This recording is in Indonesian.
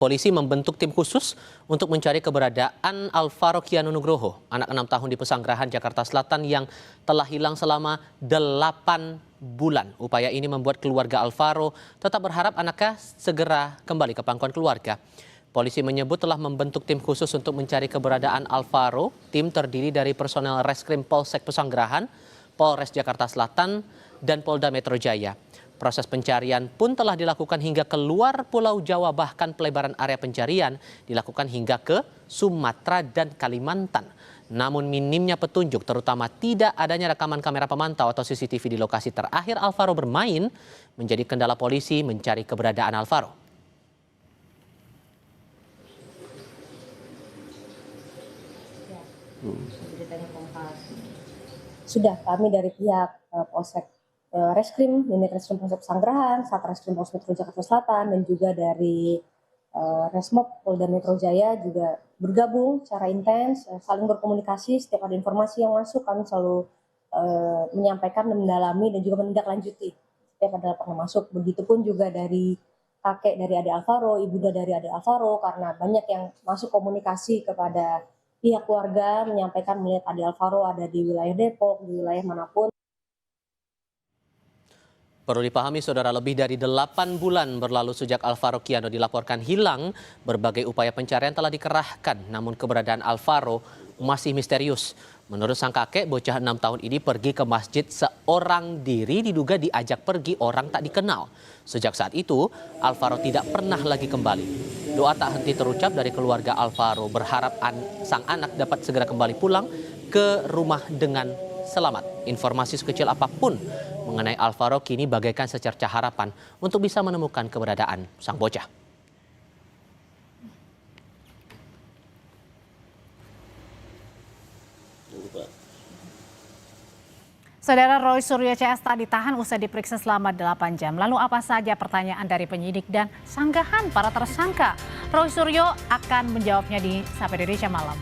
Polisi membentuk tim khusus untuk mencari keberadaan Alvaro Kiano Nugroho, anak 6 tahun di Pesanggerahan, Jakarta Selatan yang telah hilang selama 8 bulan. Upaya ini membuat keluarga Alvaro tetap berharap anaknya segera kembali ke pangkuan keluarga. Polisi menyebut telah membentuk tim khusus untuk mencari keberadaan Alvaro. Tim terdiri dari personel Reskrim Polsek Pesanggerahan, Polres Jakarta Selatan, dan Polda Metro Jaya. Proses pencarian pun telah dilakukan hingga keluar Pulau Jawa, bahkan pelebaran area pencarian dilakukan hingga ke Sumatera dan Kalimantan. Namun minimnya petunjuk, terutama tidak adanya rekaman kamera pemantau atau CCTV di lokasi terakhir Alvaro bermain, menjadi kendala polisi mencari keberadaan Alvaro. Sudah kami dari pihak Polsek Reskrim, Unit Reskrim Polsek Pesanggerahan, Satreskrim Polres Metro Jakarta Selatan, dan juga dari Resmob Polda Metro Jaya juga bergabung secara intens, saling berkomunikasi. Setiap ada informasi yang masuk, kami selalu menyampaikan dan mendalami dan juga menindaklanjuti setiap ada laporan masuk. Begitupun juga dari kakek dari adik Alvaro, ibunda dari adik Alvaro, karena banyak yang masuk komunikasi kepada pihak keluarga menyampaikan melihat adik Alvaro ada di wilayah Depok, di wilayah manapun. Perlu dipahami, saudara, lebih dari 8 bulan berlalu sejak Alvaro Kiano dilaporkan hilang. Berbagai upaya pencarian telah dikerahkan, namun keberadaan Alvaro masih misterius. Menurut sang kakek, bocah 6 tahun ini pergi ke masjid seorang diri, diduga diajak pergi orang tak dikenal. Sejak saat itu, Alvaro tidak pernah lagi kembali. Doa tak henti terucap dari keluarga Alvaro, berharap sang anak dapat segera kembali pulang ke rumah dengan selamat. Informasi sekecil apapun mengenai Alvaro kini bagaikan secercah harapan untuk bisa menemukan keberadaan sang bocah. Saudara, Roy Suryo CS ditahan usai diperiksa selama 8 jam. Lalu apa saja pertanyaan dari penyidik dan sanggahan para tersangka? Roy Suryo akan menjawabnya di Sapa Indonesia Malam.